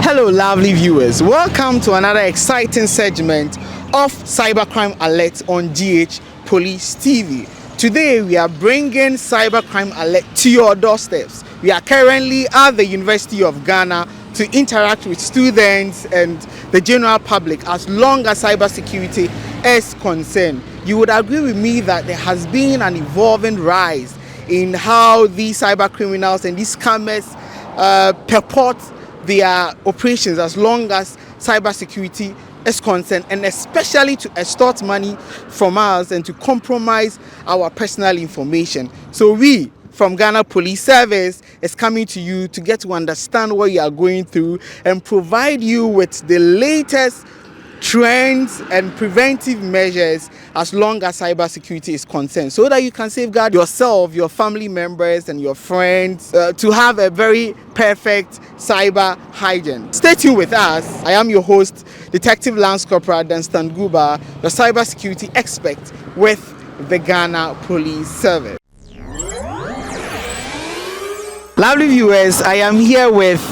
Hello, lovely viewers. Welcome to another exciting segment of Cybercrime Alert on GH Police TV. Today, we are bringing Cybercrime Alert to your doorsteps. We are currently at the University of Ghana to interact with students and the general public as long as cybersecurity is concerned. You would agree with me that there has been an evolving rise in how these cyber criminals and these scammers purport their operations as long as cybersecurity is concerned, and especially to extort money from us and to compromise our personal information. So we from Ghana Police Service is coming to you to get to understand what you are going through and provide you with the latest trends and preventive measures as long as cybersecurity is concerned, so that you can safeguard yourself, your family members and your friends to have a very perfect cyber hygiene. Stay tuned with us. I am your host, Detective Lance Corporal Dunstan Guba, the cybersecurity expert with the Ghana Police Service. Lovely viewers, I am here with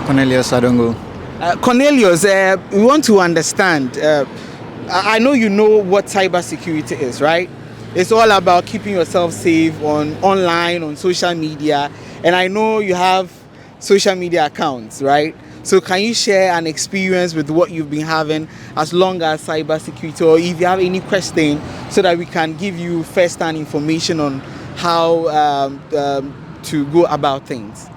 Cornelius Adongo. Cornelius, we want to understand. I know you know what cybersecurity is, right? It's all about keeping yourself safe online, on social media, and I know you have social media accounts, right? So can you share an experience with what you've been having as long as cybersecurity, or if you have any question, so that we can give you first-hand information on how to go about things?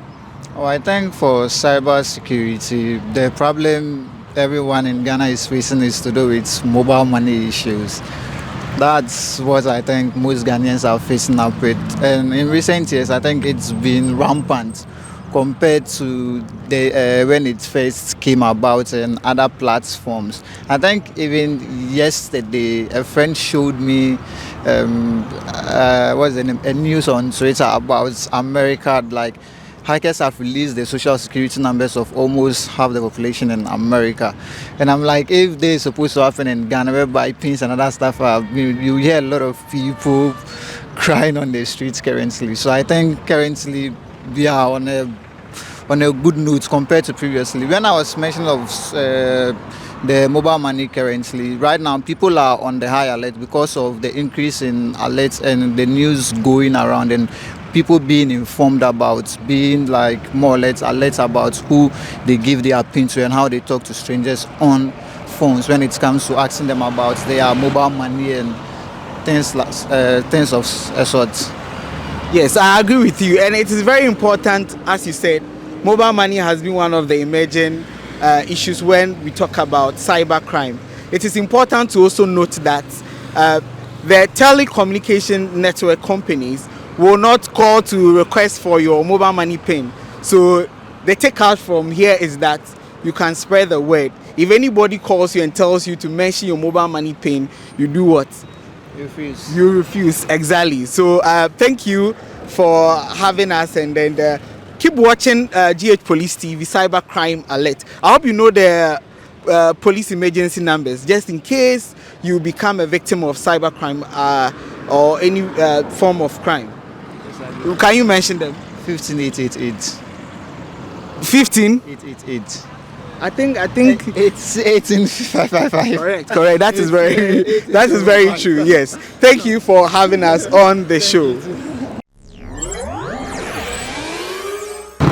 Oh, I think for cybersecurity, the problem everyone in Ghana is facing is to do with mobile money issues. That's what I think most Ghanaians are facing up with. And in recent years, I think it's been rampant compared to when it first came about in other platforms. I think even yesterday, a friend showed me a news on Twitter about America, like hackers have released the social security numbers of almost half the population in America. And I'm like, if they're supposed to happen in Ghana, whereby pins and other stuff, you hear a lot of people crying on the streets currently. So I think currently we are on a good note compared to previously. When I was mentioning of the mobile money currently, right now people are on the high alert because of the increase in alerts and the news going around, and people being informed about, being like more or less alerts about who they give their PIN to and how they talk to strangers on phones when it comes to asking them about their mobile money and things of sorts. Yes, I agree with you, and it is very important, as you said. Mobile money has been one of the emerging issues when we talk about cybercrime. It is important to also note that the telecommunication network companies will not call to request for your mobile money PIN. So the takeout from here is that you can spread the word. If anybody calls you and tells you to mention your mobile money PIN, you do what? Refuse. You refuse, exactly. So thank you for having us, and then keep watching GH Police TV Cybercrime Alert. I hope you know the police emergency numbers, just in case you become a victim of cybercrime or any form of crime. Can you mention them? 15888. 15888. I think it's 18555. Correct. That is very true. Yes. Thank you for having us on the show.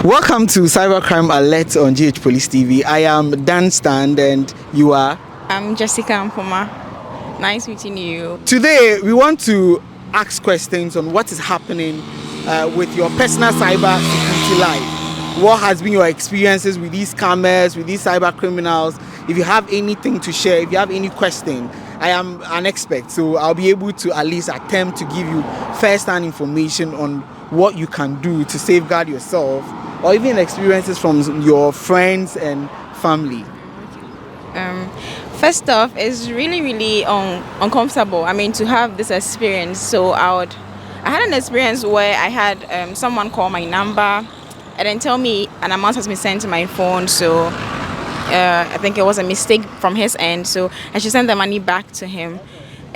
Welcome to Cybercrime Alert on GH Police TV. I am Dan Stand, and you are? I'm Jessica Mpoma. Nice meeting you. Today we want to ask questions on what is happening with your personal cyber security life. What has been your experiences with these scammers, with these cyber criminals? If you have anything to share, if you have any question, I am an expert, so I'll be able to at least attempt to give you first-hand information on what you can do to safeguard yourself, or even experiences from your friends and family. First off, it's really uncomfortable. I mean, to have this experience. So I had an experience where I had someone call my number and then tell me an amount has been sent to my phone. So I think it was a mistake from his end. So I should send the money back to him.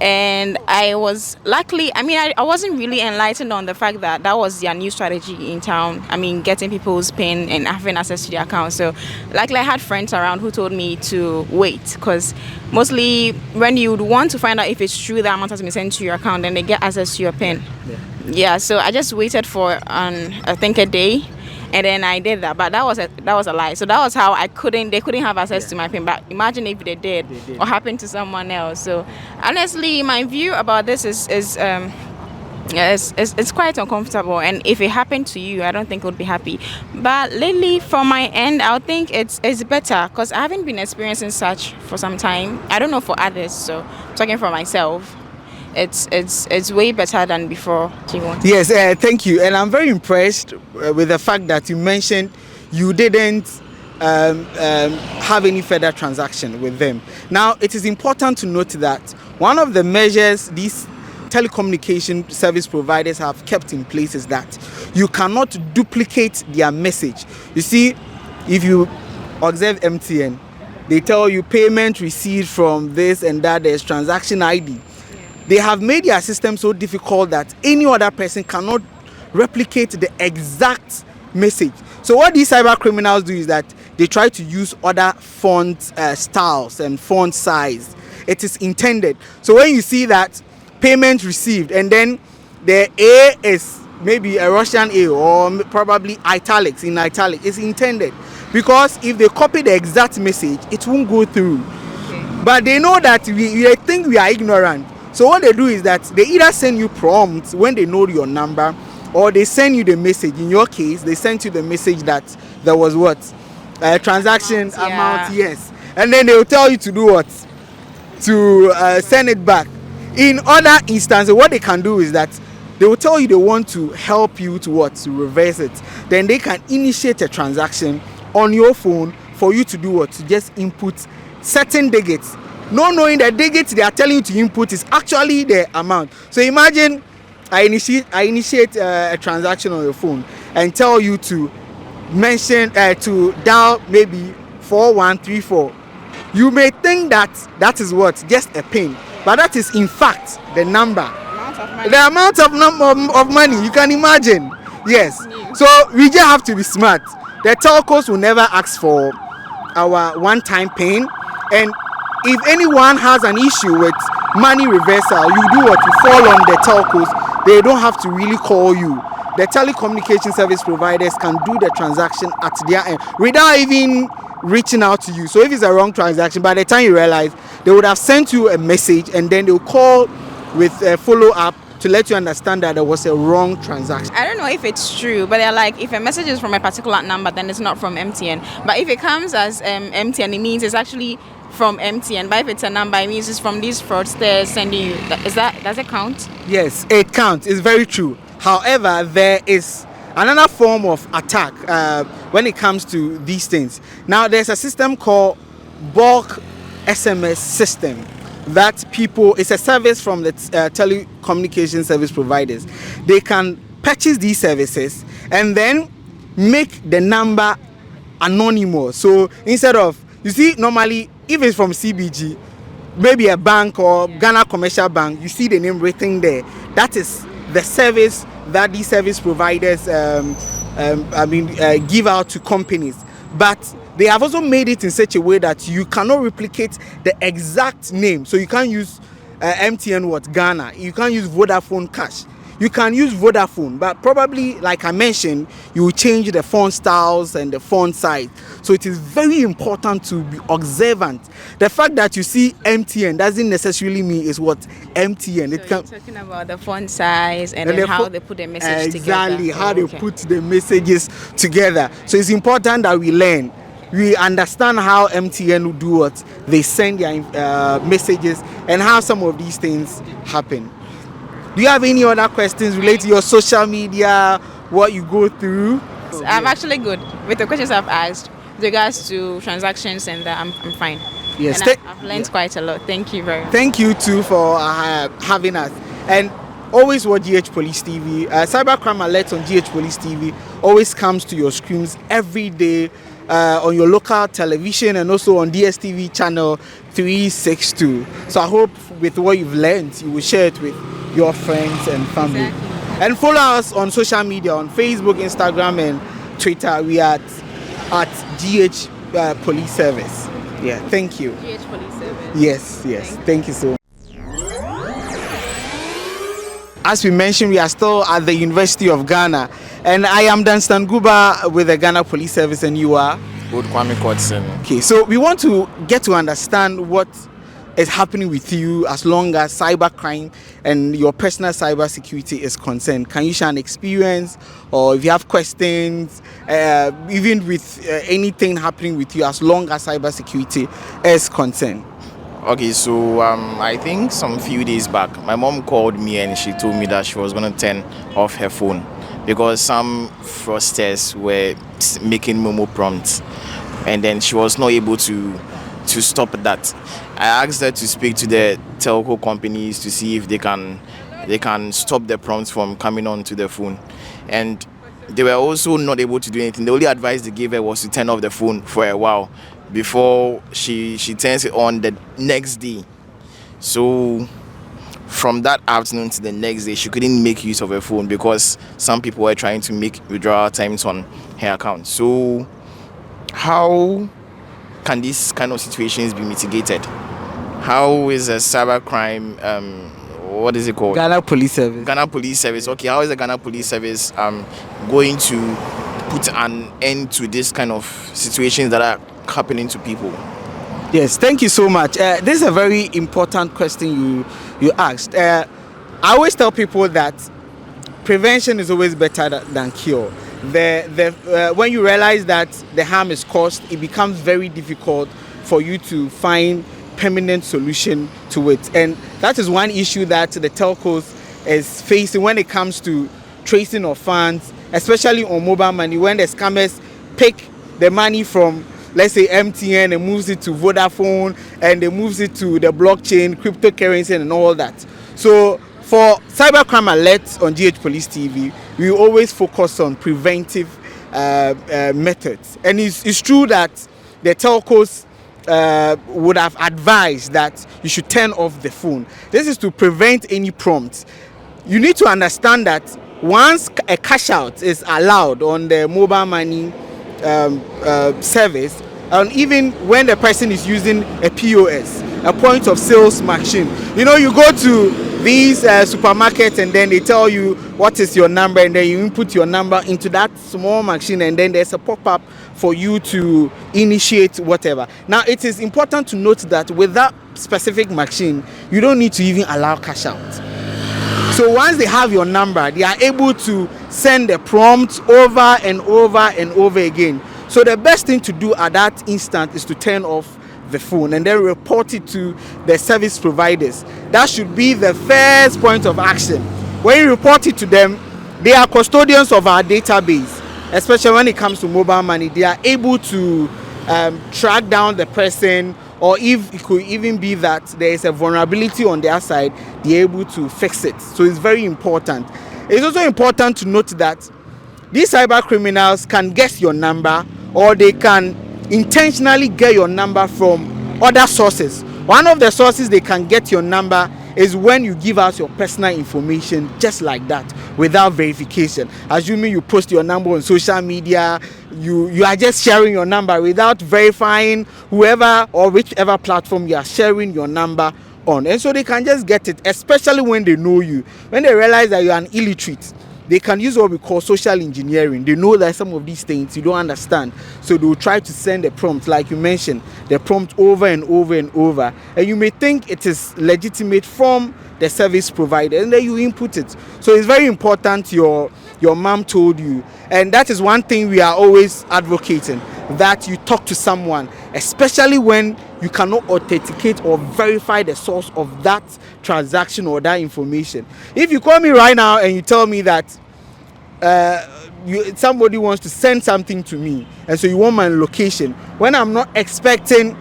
And I was luckily, I wasn't really enlightened on the fact that that was their new strategy in town. Getting people's PIN and having access to their account. So luckily I had friends around who told me to wait, because mostly when you would want to find out if it's true that amount has been sent to your account, then they get access to your PIN. Yeah, so I just waited for I think a day, and then I did that. But that was a lie. So that was how they couldn't have access to my PIN. But imagine if they did, or happened to someone else. So honestly, my view about this is it's quite uncomfortable, and if it happened to you, I don't think I would be happy. But lately, from my end, I would think it's better, because I haven't been experiencing such for some time. I don't know for others, so talking for myself, it's way better than before. Yes, thank you, and I'm very impressed with the fact that you mentioned you didn't have any further transaction with them. Now, it is important to note that one of the measures these telecommunication service providers have kept in place is that you cannot duplicate their message. You see, if you observe MTN, they tell you payment received from this and that, there's transaction ID. They have made their system so difficult that any other person cannot replicate the exact message. So what these cyber criminals do is that they try to use other font styles and font size. It is intended. So when you see that payment received and then the A is maybe a Russian A or probably italics, it's intended, because if they copy the exact message, it won't go through. But they know that we think we are ignorant. So what they do is that they either send you prompts when they know your number, or they send you the message. In your case, they sent you the message that there was what? Transaction amount, yes. And then they will tell you to do what? To send it back. In other instances, what they can do is that they will tell you they want to help you to what? To reverse it. Then they can initiate a transaction on your phone for you to do what? To just input certain digits. Not knowing the digits they are telling you to input is actually the amount. So imagine I initiate a transaction on your phone and tell you to mention to dial maybe 4134. You may think that is what? Just a PIN, but that is in fact the number, the amount of money. You can imagine. Yes. So we just have to be smart. The telcos will never ask for our one-time PIN, and if anyone has an issue with money reversal, you do what? You fall on the telcos. They don't have to really call you. The telecommunication service providers can do the transaction at their end without even reaching out to you. So if it's a wrong transaction, by the time you realize, they would have sent you a message, and then they'll call with a follow-up to let you understand that there was a wrong transaction. I don't know if it's true, but they're like, if a message is from a particular number, then it's not from MTN. But if it comes as MTN, it means it's actually from MTN. But if it's a number, it means it's from these fraudsters sending you. Does it count? Yes, it counts. It's very true. However, there is another form of attack when it comes to these things. Now, there's a system called bulk SMS system that it's a service from the telecommunication service providers. They can purchase these services and then make the number anonymous. So instead of, you see, normally if it's from CBG, maybe a bank or Ghana Commercial Bank, you see the name written there. That is the service that these service providers give out to companies. But they have also made it in such a way that you cannot replicate the exact name. So you can't use MTN Ghana. You can't use Vodafone Cash. You can use Vodafone, but probably, like I mentioned, you will change the font styles and the font size. So it is very important to be observant. The fact that you see MTN doesn't necessarily mean it's what MTN. So you're talking about the font size and then how they put the message together. Exactly, how they put the messages together. So it's important that we learn. We understand how MTN will do what they send their messages and how some of these things happen. Do you have any other questions related to your social media, what you go through? I'm actually good with the questions I've asked with regards to transactions, and I'm fine. Yes, and I've learned quite a lot. Thank you very much. Thank you too for having us. And always watch GH Police TV. Cybercrime Alert on GH Police TV always comes to your screens every day on your local television and also on DSTV channel 362. So I hope with what you've learned, you will share it with your friends and family. Exactly. And follow us on social media, on Facebook, Instagram, and Twitter. We are at GH Police Service. Yeah, thank you. GH Police Service. Yes. Thank you so much. As we mentioned, we are still at the University of Ghana, and I am Danstan Guba with the Ghana Police Service, and you are? Good Kwame Kotsen. Okay, so we want to get to understand what is happening with you as long as cybercrime and your personal cyber security is concerned. Can you share an experience, or if you have questions, even with anything happening with you as long as cyber security is concerned? Okay, so I think some few days back, my mom called me and she told me that she was going to turn off her phone because some fraudsters were making Momo prompts, and then she was not able to stop that. I asked her to speak to the telco companies to see if they can stop the prompts from coming onto the phone, and they were also not able to do anything. The only advice they gave her was to turn off the phone for a while before she turns it on the next day. So from that afternoon to the next day, she couldn't make use of her phone because some people were trying to make withdrawal times on her account. So how can these kind of situations be mitigated? How is a cybercrime what is it called? Ghana Police Service. Ghana Police Service. Okay, how is the Ghana Police Service going to put an end to this kind of situations that are happening to people? Yes, thank you so much. This is a very important question you asked. I always tell people that prevention is always better than cure. When you realize that the harm is caused, it becomes very difficult for you to find permanent solution to it. And that is one issue that the telcos is facing when it comes to tracing of funds, especially on mobile money, when the scammers pick the money from, let's say, MTN and moves it to Vodafone, and they moves it to the blockchain, cryptocurrency and all that. So for cybercrime alerts on GH Police TV, we always focus on preventive methods. And it's true that the telcos would have advised that you should turn off the phone. This is to prevent any prompts. You need to understand that once a cash out is allowed on the mobile money service, and even when the person is using a POS, a point of sales machine, you know, you go to these supermarkets and then they tell you what is your number, and then you input your number into that small machine, and then there's a pop-up for you to initiate whatever. Now, it is important to note that with that specific machine, you don't need to even allow cash out. So once they have your number, they are able to send the prompt over and over and over again. So the best thing to do at that instant is to turn off the phone and then report it to the service providers. That should be the first point of action. When you report it to them, they are custodians of our database, especially when it comes to mobile money. They are able to track down the person, or if it could even be that there is a vulnerability on their side, they're able to fix it. So it's very important. It's also important to note that these cyber criminals can guess your number, or they can intentionally get your number from other sources. One of the sources they can get your number is when you give out your personal information just like that without verification. Assuming you post your number on social media, you are just sharing your number without verifying whoever or whichever platform you are sharing your number on. And so they can just get it, especially when they know you. When they realize that you are an illiterate, they can use what we call social engineering. They know that some of these things you don't understand, so they will try to send a prompt, like you mentioned, the prompt over and over and over, and you may think it is legitimate from the service provider, and then you input it. So it's very important your mom told you, and that is one thing we are always advocating, that you talk to someone, especially when you cannot authenticate or verify the source of that transaction or that information. If you call me right now and you tell me that somebody wants to send something to me, and so you want my location, when I'm not expecting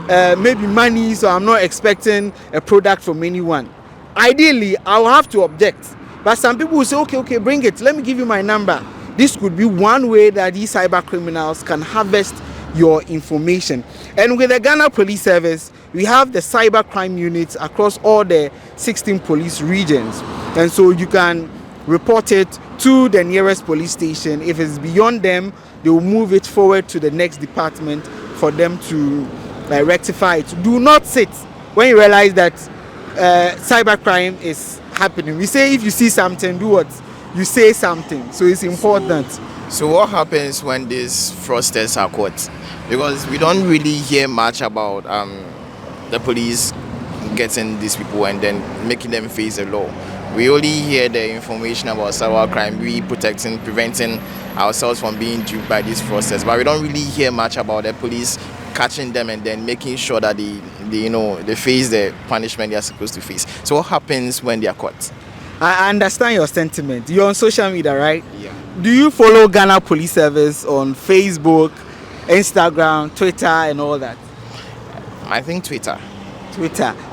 maybe money, so I'm not expecting a product from anyone, ideally I'll have to object. But some people will say, okay, bring it, let me give you my number. This could be one way that these cyber criminals can harvest your information. And with the Ghana Police Service, we have the cyber crime units across all the 16 police regions, and so you can report it to the nearest police station. If it's beyond them, they will move it forward to the next department for them to rectify it. Do not sit when you realize that cybercrime is happening. We say if you see something, do what? You say something. So it's important. So what happens when these fraudsters are caught? Because we don't really hear much about the police getting these people and then making them face the law. We only hear the information about cybercrime, we preventing ourselves from being duped by these fraudsters, but we don't really hear much about the police catching them and then making sure that they face the punishment they are supposed to face. So what happens when they are caught? I understand your sentiment. You're on social media, right? Yeah. Do you follow Ghana Police Service on Facebook, Instagram, Twitter, and all that? I think Twitter.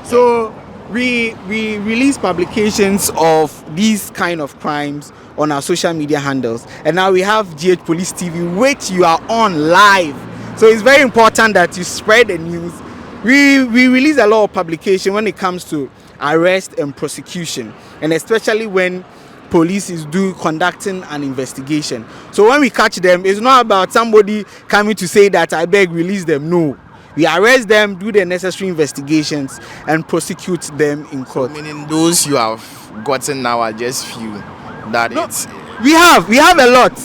So we release publications of these kind of crimes on our social media handles, and now we have GH Police TV, which you are on live. So it's very important that you spread the news. We release a lot of publication when it comes to arrest and prosecution, and especially when police is conducting an investigation. So when we catch them, it's not about somebody coming to say that I beg release them. No, we arrest them, do the necessary investigations, and prosecute them in court. Meaning those you have gotten now are just few. We have a lot.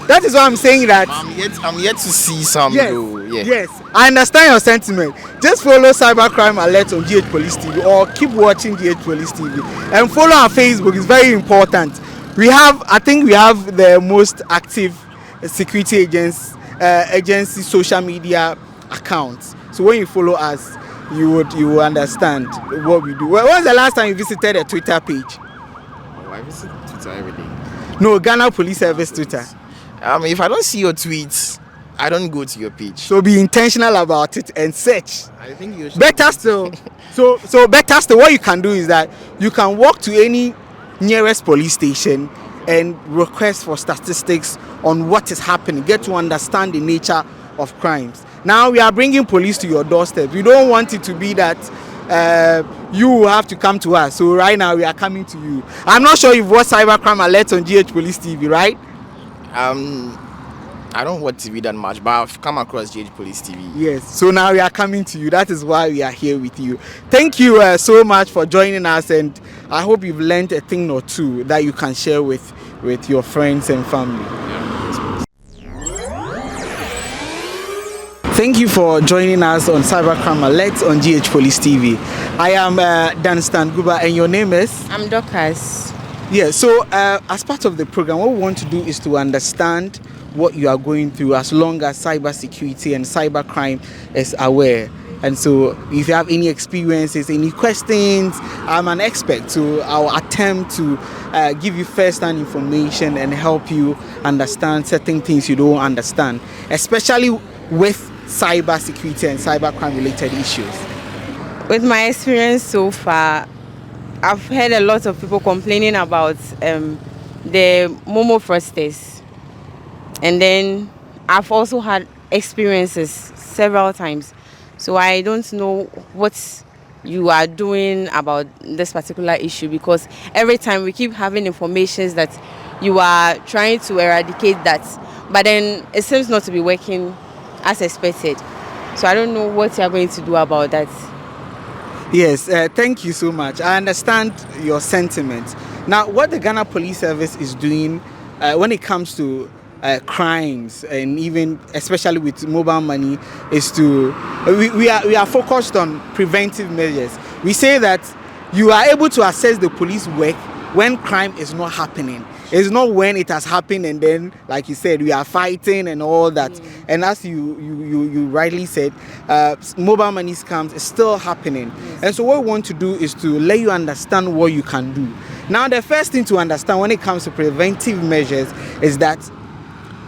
That is why I'm saying that I'm yet to see some. Yes, I understand your sentiment. Just follow Cybercrime Alert on GH Police TV, or keep watching GH Police TV, and follow our Facebook. It's very important. I think we have the most active security agency social media accounts. So when you follow us, you will understand what we do. When was the last time you visited a Twitter page? Oh, I visit Twitter every day. No, Ghana Police Service Twitter. If I don't see your tweets, I don't go to your page. So be intentional about it and search. I think you should. Better still. So better still, what you can do is that you can walk to any nearest police station and request for statistics on what is happening. Get to understand the nature of crimes. Now we are bringing police to your doorstep. We don't want it to be that you have to come to us. So right now we are coming to you. I'm not sure you've watched Cybercrime Alert on GH Police TV, right? I don't watch TV that much, but I've come across GH Police TV. Yes, so now we are coming to you. That is why we are here with you. Thank you so much for joining us, and I hope you've learned a thing or two that you can share with your friends and family. Thank you for joining us on Cybercrime Alert on GH Police TV. I am Dan Stanguba, and your name is? I'm Dorcas. Yeah, so as part of the program, what we want to do is to understand what you are going through, as long as cybersecurity and cybercrime is aware. And so if you have any experiences, any questions, I'm an expert, so I'll attempt to give you first-hand information and help you understand certain things you don't understand, especially with cybersecurity and cybercrime related issues. With my experience so far, I've heard a lot of people complaining about the Momo fraudsters. And then I've also had experiences several times. So I don't know what you are doing about this particular issue, because every time we keep having information that you are trying to eradicate that, but then it seems not to be working as expected. So I don't know what you are going to do about that. Yes, thank you so much. I understand your sentiments. Now, what the Ghana Police Service is doing when it comes to crimes, and even especially with mobile money, is to we are focused on preventive measures. We say that you are able to assess the police work when crime is not happening. It's not when it has happened and then, like you said, we are fighting and all that. And as you rightly said, mobile money scams is still happening. And so what we want to do is to let you understand what you can do. Now, the first thing to understand when it comes to preventive measures is that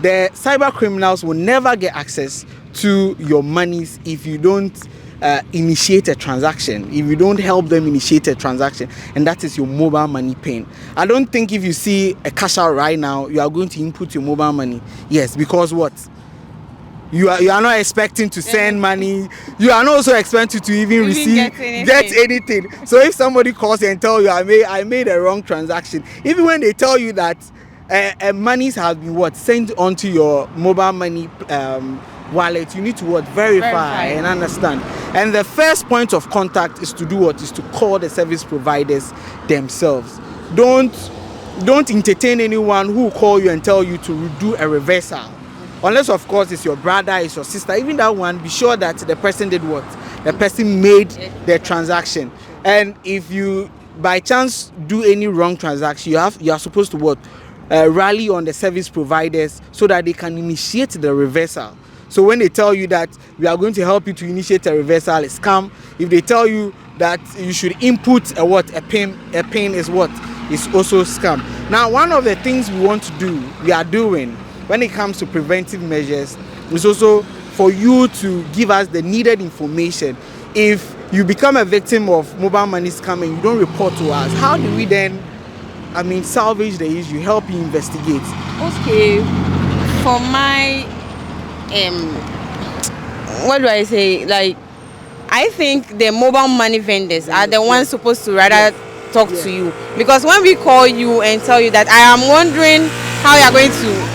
the cyber criminals will never get access to your monies if you don't initiate a transaction, if you don't help them initiate a transaction, and that is your mobile money pin. I don't think if you see a cash out right now, you are going to input your mobile money. Yes, because what? You are not expecting to send money. You are not also expected to even receive get anything. So if somebody calls you and tell you I made a wrong transaction, even when they tell you that monies have been sent onto your mobile money wallet, you need to verify and understand. And the first point of contact is to do what? Is to call the service providers themselves. Don't entertain anyone who will call you and tell you to do a reversal. Unless, of course, it's your brother, it's your sister. Even that one, be sure that the person did what? The person made the transaction. And if you, by chance, do any wrong transaction, you are supposed to rally on the service providers so that they can initiate the reversal. So when they tell you that we are going to help you to initiate a reversal, it's scam. If they tell you that you should input a PIN is also scam. Now, one of the things we are doing when it comes to preventive measures is also for you to give us the needed information. If you become a victim of mobile money scam and you don't report to us, how do we then, salvage the issue, help you investigate? Okay, for my what do I say? Like, I think the mobile money vendors are the ones supposed to rather talk to you, because when we call you and tell you that, I am wondering how you are going to.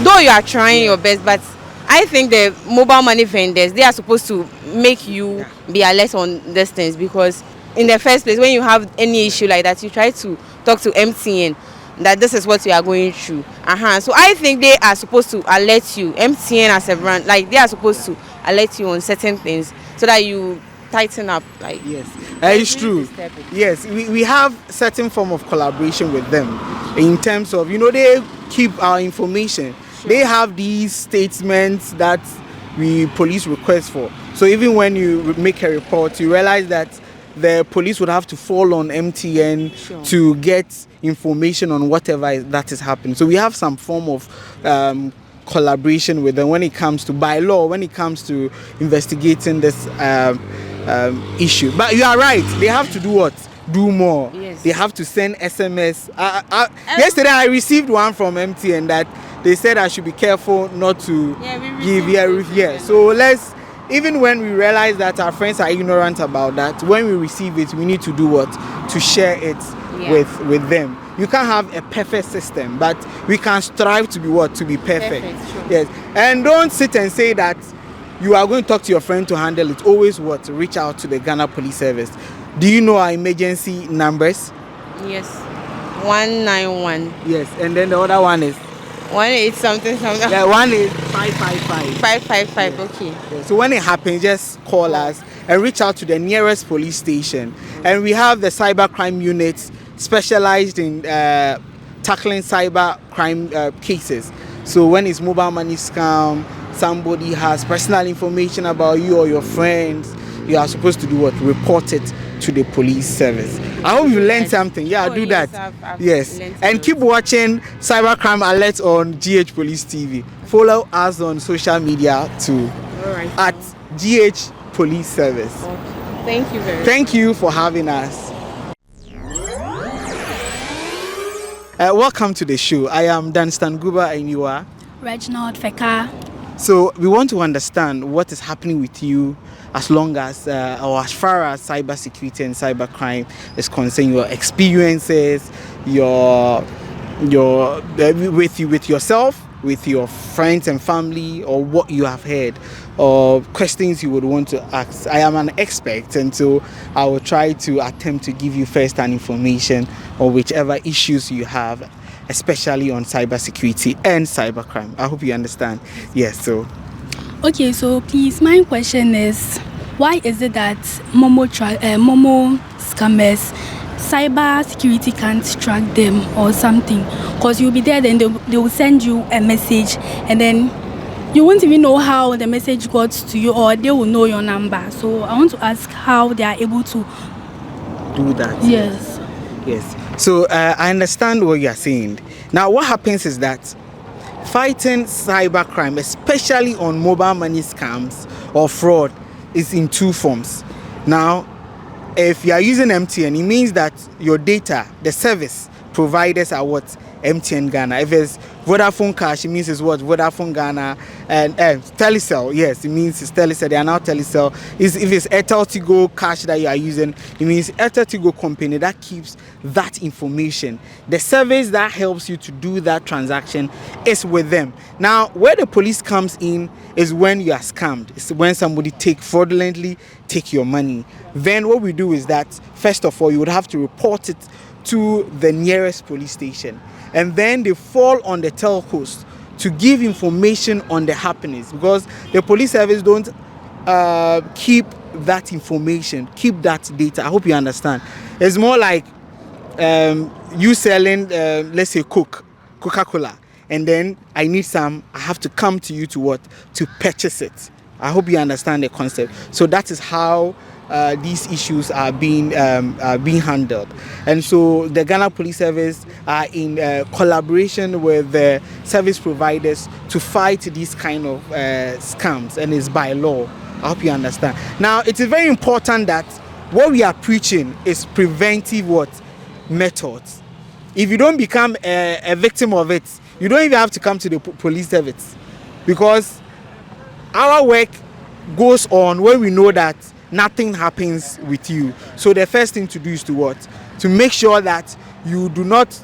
Though you are trying your best, but I think the mobile money vendors, they are supposed to make you be alert on these things, because in the first place, when you have any issue like that, you try to talk to MTN that this is what you are going through. So I think they are supposed to alert you, MTN as a brand, like they are supposed to alert you on certain things so that you tighten up. Like, yes, it's true. Yes, we have certain form of collaboration with them in terms of, they keep our information. Sure. They have these statements that we police request for. So even when you make a report, you realize that the police would have to fall on MTN to get information on whatever that is happening. So we have some form of collaboration with them when it comes to, by law, when it comes to investigating this issue. But you are right, they have to do what? Do more. Yes. They have to send SMS. Yesterday I received one from MTN that they said I should be careful not to give. So even when we realize that our friends are ignorant about that, when we receive it, we need to do what? To share it with them. You can't have a perfect system, but we can strive to be what? To be perfect. Sure. Yes. And don't sit and say that you are going to talk to your friend to handle it. Always reach out to the Ghana Police Service. Do you know our emergency numbers? Yes. 191. Yes. And then the other one is 18 something. Yeah, one is 555. 555. Yeah. Okay. Yeah. So when it happens, just call us and reach out to the nearest police station. And we have the cybercrime units specialized in tackling cyber crime cases. So when it's mobile money scam, somebody has personal information about you or your friends, you are supposed to do what? Report it to the police service. I hope you learned something. Yeah, do that. Yes. And keep watching Cybercrime Alert on GH Police TV. Follow us on social media too. Alright. At GH Police Service. Okay. Thank you very much. Thank you for having us. Welcome to the show. I am Danstan Guba and you are? Reginald Feka. So we want to understand what is happening with you as long as or as far as cybersecurity and cybercrime is concerned, your experiences, with yourself, with your friends and family, or what you have heard, or questions you would want to ask. I am an expert, and so I will try to attempt to give you first-hand information on whichever issues you have, especially on cybersecurity and cybercrime. I hope you understand. Yes, so. Okay, so please, my question is, why is it that Momo scammers, cyber security can't track them or something? Because you'll be there, then they will send you a message, and then you won't even know how the message got to you, or they will know your number. So I want to ask how they are able to do that. Yes. Yes. So I understand what you are saying. Now, what happens is that fighting cybercrime, especially on mobile money scams or fraud, is in two forms. Now, if you are using MTN, it means that your data, the service providers are what? MTN Ghana. If it's Vodafone Cash, it means it's what? Vodafone Ghana. And Telecel, yes, it means it's Telecel. They are now Telecel. If it's Airtel Tigo Cash that you are using, it means Airtel Tigo company that keeps that information. The service that helps you to do that transaction is with them. Now, where the police comes in is when you are scammed. It's when somebody fraudulently take your money. Then what we do is that, first of all, you would have to report it to the nearest police station, and then they fall on the telcos to give information on the happenings, because the police service don't keep that information, keep that data. I hope you understand. It's more like you selling, let's say Coca-Cola, and then I need some, I have to come to you to what? To purchase it. I hope you understand the concept. So that is how these issues are being handled. And so the Ghana Police Service are in collaboration with the service providers to fight these kind of scams, and it's by law. I hope you understand. Now, it is very important that what we are preaching is preventive methods. If you don't become a victim of it, you don't even have to come to the police service, because our work goes on when we know that nothing happens with you. So the first thing to do is to what? To make sure that you do not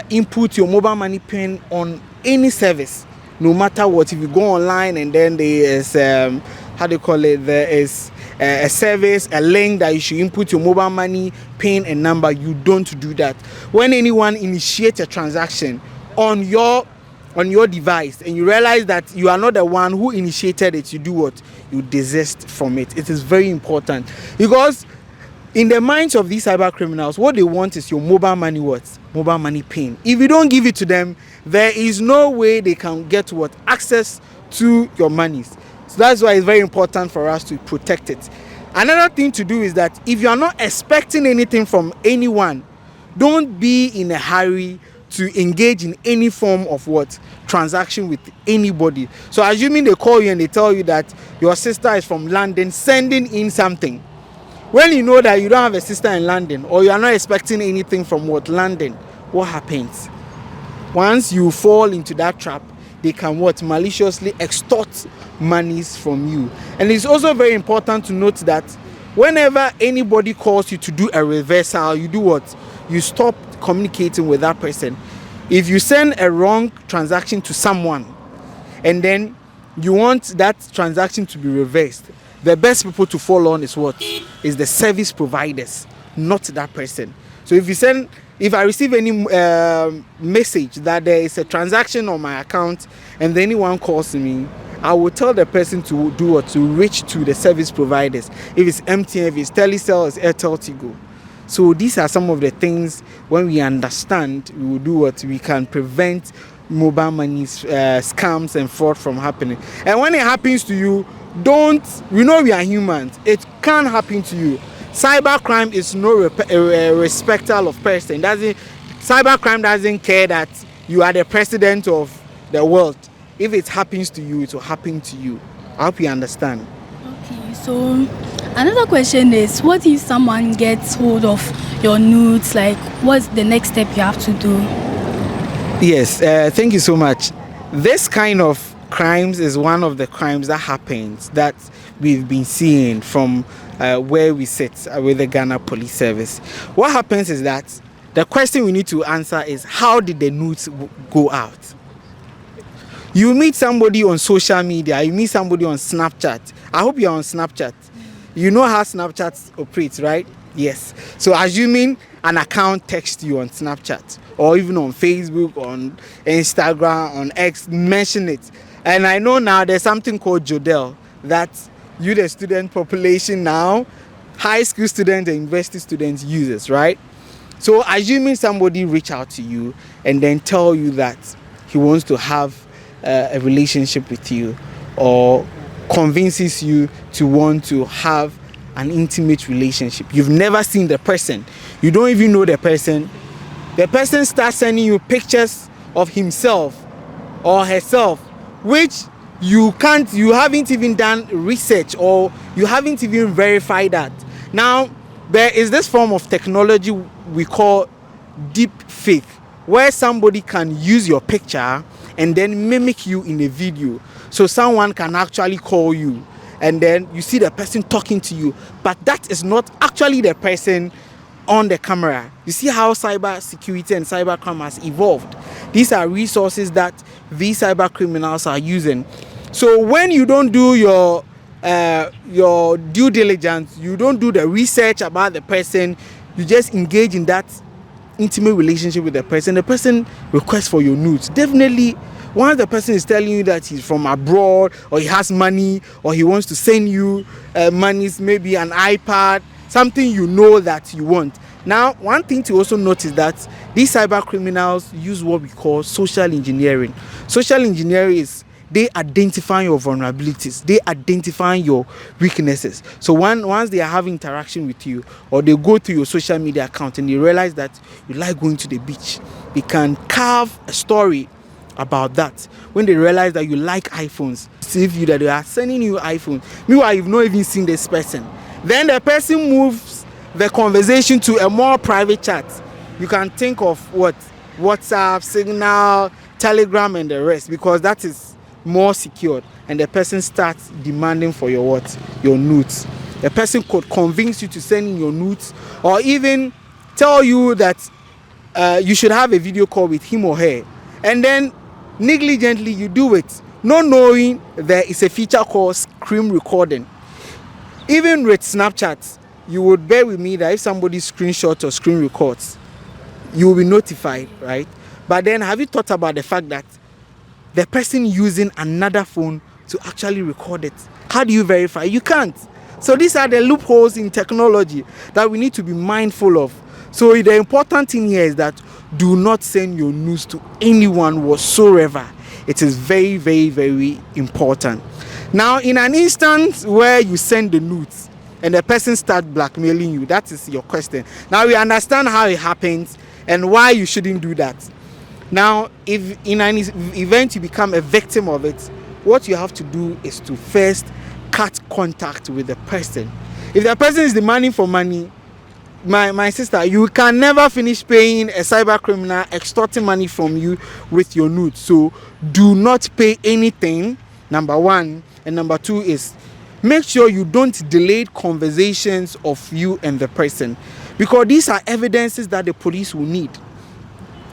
input your mobile money pin on any service, no matter what. If you go online and then there is there is a service, a link that you should input your mobile money pin and number, you don't do that. When anyone initiates a transaction on your device and you realize that you are not the one who initiated it, you do what? You desist from it. It is very important, because in the minds of these cyber criminals, what they want is your mobile money mobile money pin. If you don't give it to them, there is no way they can get access to your monies. So that's why it's very important for us to protect it. Another thing to do is that if you are not expecting anything from anyone, don't be in a hurry to engage in any form of transaction with anybody. So assuming they call you and they tell you that your sister is from London sending in something, when you know that you don't have a sister in London, or you are not expecting anything from London, what happens? Once you fall into that trap, they can maliciously extort monies from you. And it's also very important to note that whenever anybody calls you to do a reversal, you do what? You stop communicating with that person. If you send a wrong transaction to someone and then you want that transaction to be reversed, the best people to fall on is is the service providers, not that person. So if I receive any message that there is a transaction on my account and then anyone calls me, I will tell the person to do what? To reach to the service providers. If it's MTN, if it's Telecel, it's Airtel Tigo. So these are some of the things, when we understand, we will do what? We can prevent mobile money scams and fraud from happening. And when it happens to you, we know we are humans. It can happen to you. Cybercrime is no respecter of person. Cybercrime doesn't care that you are the president of the world. If it happens to you, it will happen to you. I hope you understand. Okay, so another question is, what if someone gets hold of your nudes? Like, what's the next step you have to do? Yes, thank you so much. This kind of crimes is one of the crimes that happens that we've been seeing from where we sit with the Ghana Police Service. What happens is that the question we need to answer is, how did the nudes go out? You meet somebody on social media, you meet somebody on Snapchat. I hope you're on Snapchat. You know how Snapchat operates, right? Yes. So assuming an account texts you on Snapchat, or even on Facebook, on Instagram, on X, mention it. And I know now there's something called Jodel that you, the student population now, high school students and university students uses, right? So assuming somebody reach out to you and then tell you that he wants to have a relationship with you, or convinces you to want to have an intimate relationship. You've never seen the person. You don't even know the person. The person starts sending you pictures of himself or herself, which you haven't even done research, or you haven't even verified that. Now, there is this form of technology we call deep fake, where somebody can use your picture and then mimic you in a video. So someone can actually call you and then you see the person talking to you, but that is not actually the person on the camera. You see how cyber security and cybercrime has evolved. These are resources that these cyber criminals are using. So when you don't do your due diligence, you don't do the research about the person, you just engage in that intimate relationship with the person requests for your nudes. Definitely, once the person is telling you that he's from abroad, or he has money, or he wants to send you money, maybe an iPad, something you know that you want. Now, one thing to also note is that these cyber criminals use what we call social engineering. Social engineering is they identify your vulnerabilities, they identify your weaknesses. So once they are having interaction with you, or they go to your social media account and they realize that you like going to the beach, they can carve a story about that. When they realize that you like iPhones, deceive you that they are sending you iPhone, meanwhile you've not even seen this person. Then the person moves the conversation to a more private chat. You can think of what? WhatsApp, Signal, Telegram, and the rest, because that is more secured, and the person starts demanding for your what? Your nudes. The person could convince you to send in your nudes, or even tell you that you should have a video call with him or her, and then negligently you do it, not knowing there is a feature called screen recording. Even with Snapchat, you would bear with me that if somebody screenshots or screen records, you will be notified, right? But then have you thought about the fact that the person using another phone to actually record it? How do you verify? You can't. So these are the loopholes in technology that we need to be mindful of. So the important thing here is that do not send your news to anyone whatsoever. It is very, very, very important. Now, in an instance where you send the nudes and the person starts blackmailing you, that is your question. Now we understand how it happens and why you shouldn't do that. Now, if in an event you become a victim of it, what you have to do is to first cut contact with the person. If the person is demanding for money, my sister, you can never finish paying a cyber criminal extorting money from you with your nudes. So do not pay anything, number one. And number two is make sure you don't delay conversations of you and the person, because these are evidences that the police will need.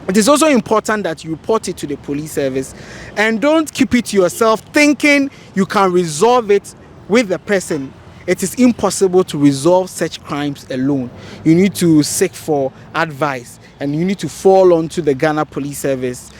It is also important that you report it to the police service, and don't keep it to yourself thinking you can resolve it with the person. It is impossible to resolve such crimes alone. You need to seek for advice, and you need to fall onto the Ghana Police Service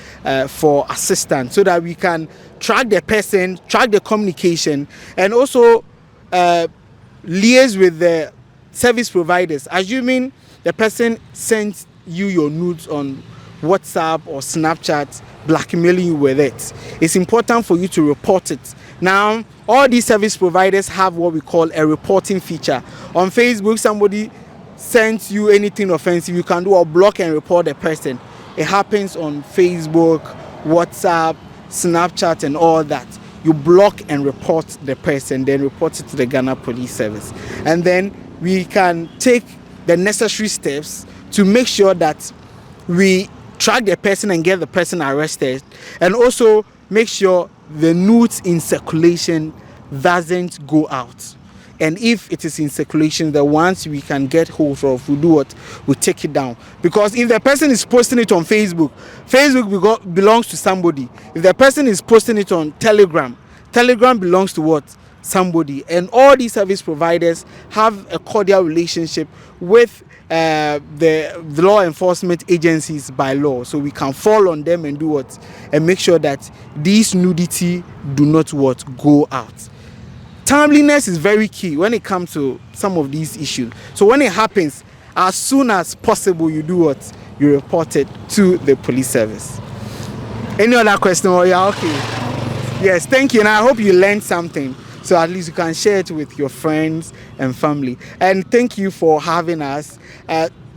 for assistance, so that we can track the person, track the communication, and also liaise with the service providers. Assuming the person sent you your nudes on WhatsApp or Snapchat, blackmailing you with it, it's important for you to report it. Now, all these service providers have what we call a reporting feature. On Facebook, somebody sends you anything offensive, you can do a block and report the person. It happens on Facebook, WhatsApp, Snapchat, and all that. You block and report the person, then report it to the Ghana Police Service. And then we can take the necessary steps to make sure that we track the person and get the person arrested, and also make sure the nudes in circulation doesn't go out. And if it is in circulation, the ones we can get hold of, we do what? We take it down. Because if the person is posting it on Facebook, Facebook belongs to somebody. If the person is posting it on Telegram, Telegram belongs to what? Somebody. And all these service providers have a cordial relationship with the law enforcement agencies by law, so we can fall on them and do what? And make sure that these nudity do not what? Go out. Timeliness is very key when it comes to some of these issues. So when it happens, as soon as possible, you do what? You report it to the police service. Any other question? Oh yeah, okay. Yes, thank you, and I hope you learned something, so at least you can share it with your friends and family. And thank you for having us.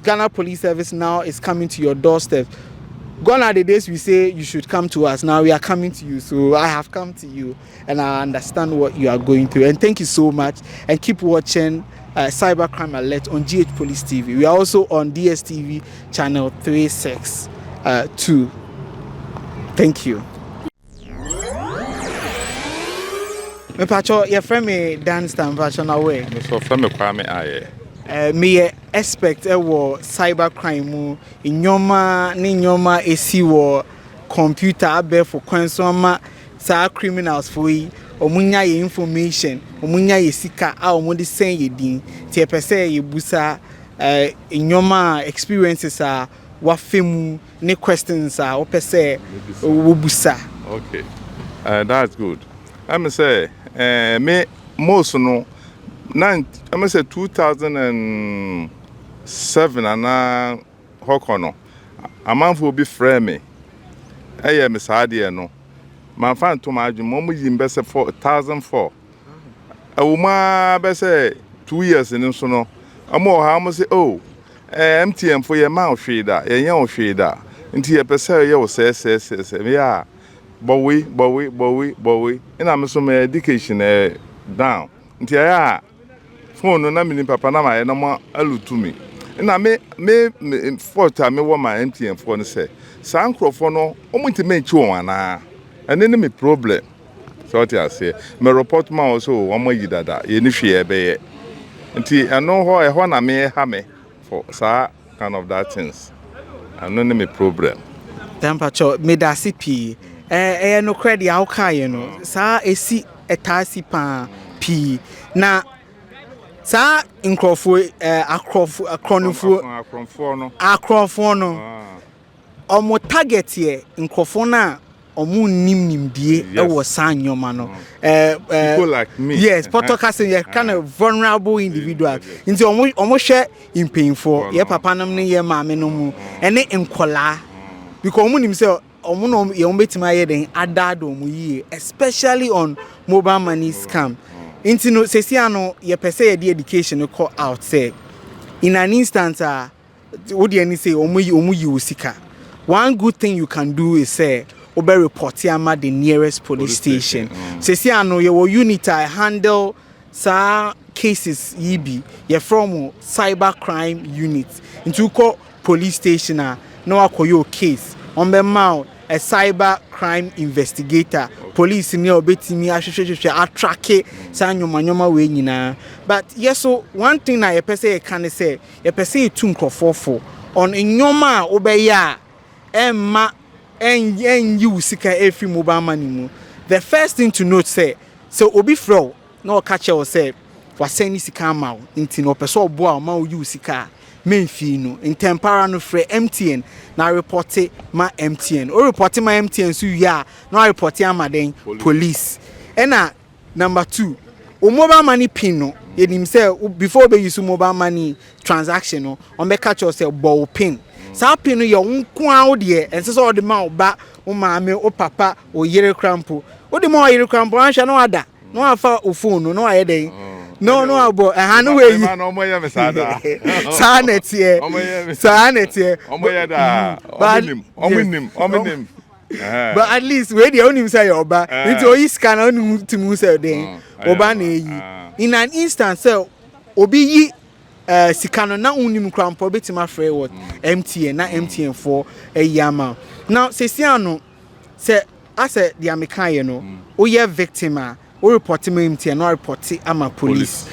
Ghana Police Service now is coming to your doorstep. Gone are the days we say you should come to us. Now we are coming to you. So I have come to you, and I understand what you are going through. And thank you so much. And keep watching Cybercrime Alert on GH Police TV. We are also on DSTV channel 362. Thank you. Me pacho your friend me dance time pacho na way. So friend me Kwame aye. Me expect wo cybercrime mu inyoma ni nyoma esi wo computer abe for kwansoma sa criminals for yi omunya ye information omunya ye sika a omudi sen ye din ti epese ye busa inyoma experiences a wafemu ne questions a opese wo busa. Okay. That's good. I'm say me most no I'm say 2007 and hokono a man will be frame me. I am Miss Adia no. My fan to my mom is in 4,004. A woman best 2 years in so no. A more how much say oh MTM for your mouth shader, a young shader. Into your person you says yeah. Bowie. And I'm so my education down. Until I phone no name papa na my no more alu to me. And I me fourth time me want my MTN phone say. Sancrophone no omuntu me chu ana. And then me problem. So what I say. Me report ma also one more yidada. Ye ni hwe be ye. Until I know how e ho na me ha me for sa kind of that things. I know me problem. Tampacho me da CP no credit how ka ye no sa esi etasi pa p na sa nkrofo akrofo no omo target ye nkrofo na omo nimdie e wo sa nyoma no people like me. Yes, podcast ye kind of vulnerable individual nti omo hwe impinfo ye papa nam ne ye maame no mu ene nkola because omo nim say omo no ye betima ye den adado omo yi especially on mobile money scam. Into no sesia no ye pese ye the education call out say in an instance what do you say omo yi usika. One good thing you can do is say obe report ama the nearest police station. Sesia no ye wo unit handle sa cases yibi ye from cyber crime unit into call police station no akoyo case on be mount a cyber crime investigator. Police ni obetimi ahwehwehwe atrake sa nyoma we nyina. But yes, so one thing na ye pese ye can say ye pese ye tu nkrofofo on nyoma obeya emma en you sika every mobile money mu. The first thing to note say so obi fro no catch you say waseni sika ma nti no pese obo ma o you sika menfi no intempara no free MTN na report ma MTN o report ma MTN so ya na report ma den police. Ena number 2 o mobile money pin no yenim say before be use mobile money transaction no on be catch you say ball pin sa pin no your nko a de ense so de ma oba o maame o papa o yere crampo o de ma o yere crampo anhwa no ada no afa o phone no aye den no abo no we man omo ye me sada sanetie omo ye da omonim but at least we dey onim say oba nti o iska na onim timu say den oba na eyi in an instance say obi yi sikano na unim krampo betima free what MTN na MTN for eyama now sesiano say ase the american ye no o ye victim o report me MTN no report ama police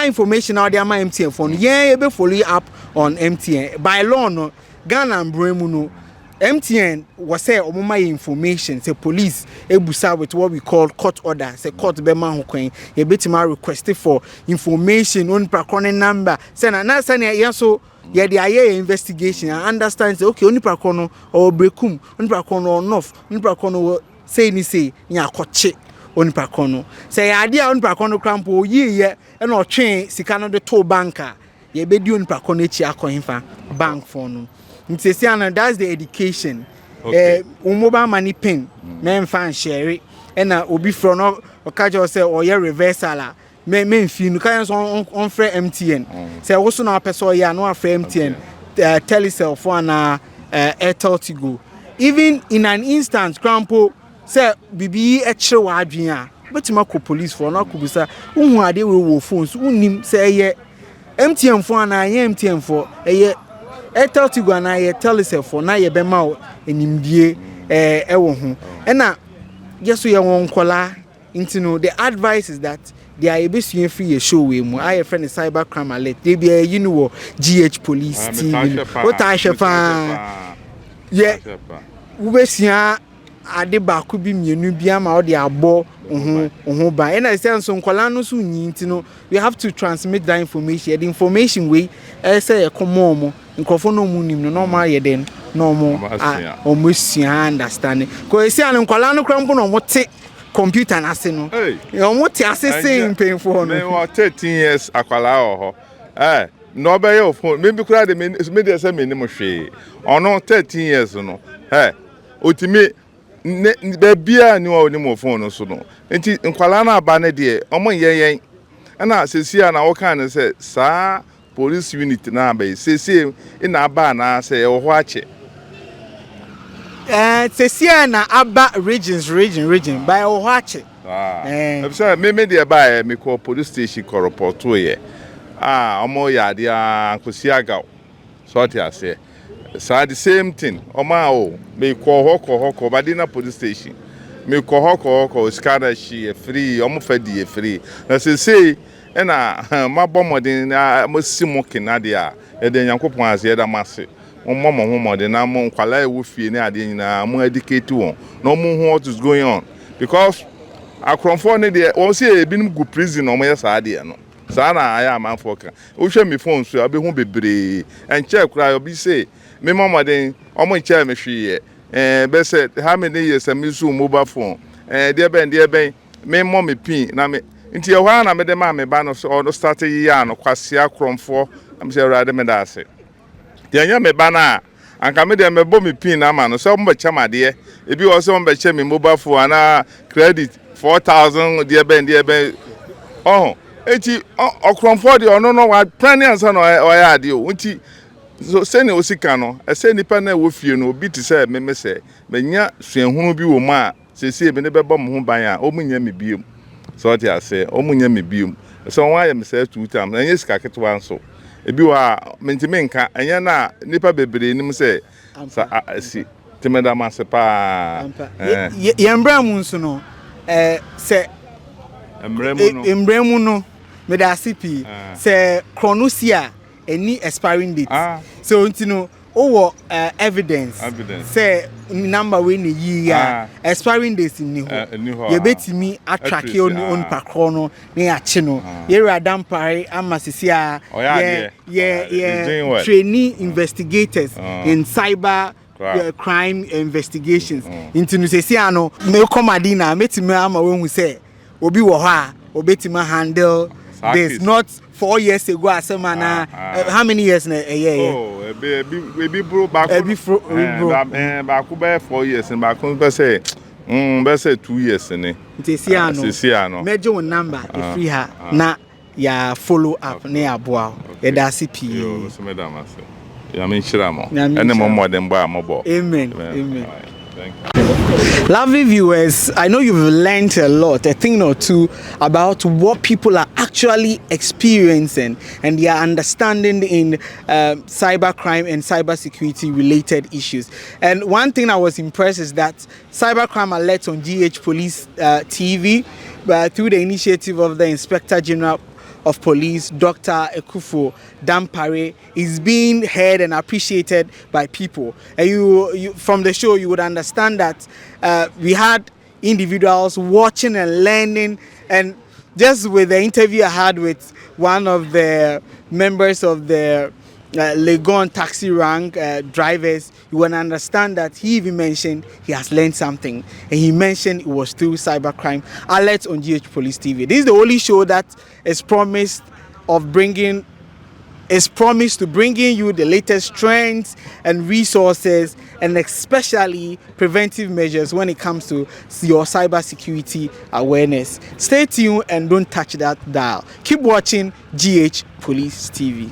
information out there ama MTN for no ye be follow up on MTN by law no Ghana mbremu no MTN was say omuma information say police ebusa with what we call court order say court be man ho kwen ye betima request for information on prakone number say na say na so ye dey aye investigation and understand say okay oni prakono or brekum oni prakono enough oni prakono say ni say nya akoche oni prakono say ade a oni prakono krampo yiye e na otwen sika no de to banka ye be di oni prakono echi akohimfa bank for no. That's the education. Okay. Mobile money pin, men fan share it, and obi from no catch yourself or your reversal. Men feel no kind on free MTN. Say also now person ya no free MTN. Telecel for na Airtel Tigo. Even in an instant, Crampo say bibi extra wadwin but you police for no kubusa who are they will phones unim say ye MTN for na ye MTN for ye Airtel Tigo na ye Telecel for na ye bema enimdie ewo ho na yeso ye won kola intino the advice is that they are able to free a show we mu I friend cyber crime alert they be you know GH police TV what I shepa yeah ubesia ade ba ko bi mienu bi ama o de abo ho ba and I say so nkola no so nyi ntino we have to transmit that information the information we say e komo mo nkofo no mu nim no normal ye den no mo omusia understand ko esi an nkola no krampo no mo te computer na se no you want to assessing painful no me 13 years akwala ho no be your phone maybe kura de me dey say me ni mo hwe ono 13 years no otimi be bia ni o ni mo phone no so no enti nkwala na aba ne de omo yeyen na sesia na wo kan ne say sa police unit na be sesie ina aba na say e wo ho ache sesia na aba region by ohache say me dey buy me call police station ko report to ye omo ya dia ankosi agaw so ti ase so the same thing omo me call hoko badina police station me call hoko skada shi free omo fadi free na say na mabomodin na mo simo kinade a e de yankopon ase da mase mo modern na mo kwala e wo fie ni ade nyina mo educate won no mo what is going on because akronfo ne de won say ebinum go prison no mo yes ade no sa na aya amanfo ka wo hwe me phone so abehu bebre enche kura obi say me modern omo nche me hwe be say how many years am use mobile phone de ben me mo me pin na me nti e hwa na me de ma me ba no so no start yi ya no kwase akronfo am say rade me da ase yanya me bana anka me de me bo me pin na ma no so mo chamade ebi wo so mo be me mobile phone na credit 4000 de ben enti okronfo de ono no wa plan ansa no o ya ade o nti so sene osika no ese nipa na wo fie no obi ti say me say menya suahunu bi wo ma sesi ebe ne bebo mo ho ban a o munya me biem so ti ase o munya me biem so won ayem say two times enya sika ketwa nso ebi wa mentime nka enya na nipa bebre nim say si temeda masepa yembra mu nso no se embremu no me da CP se chronosia any expiring date so ntino owo evidence say number we ni year expiring date ni ho ye betimi attract on pakro no na ache no ye radam pare amasisia ye trainee investigators in cyber crime investigations ntino sesia no me komadina metimi ama we hu say obi wo ho a obetimi handle this not 4 years ago asemana how many years na ebi bro back back be 4 years and back be say 2 years ni tesiano meje won number e free her na ya follow up na ya boa e da CP yo so madam ase ya me nshira mo ene mo modern ba mo bo amen. Lovely viewers, I know you've learned a lot, a thing or two about what people are actually experiencing and their understanding in cybercrime and cybersecurity related issues. And one thing I was impressed is that cybercrime alerts on GH Police TV through the initiative of the Inspector General of Police, Dr. Ekufo Dampare, is being heard and appreciated by people. And you from the show, you would understand that we had individuals watching and learning, and just with the interview I had with one of the members of the Legon taxi rank drivers, you will understand that he even mentioned he has learned something, and he mentioned it was through cybercrime alerts on GH Police TV. This is the only show that is promised to bringing you the latest trends and resources, and especially preventive measures when it comes to your cybersecurity awareness. Stay tuned and don't touch that dial. Keep watching GH Police TV.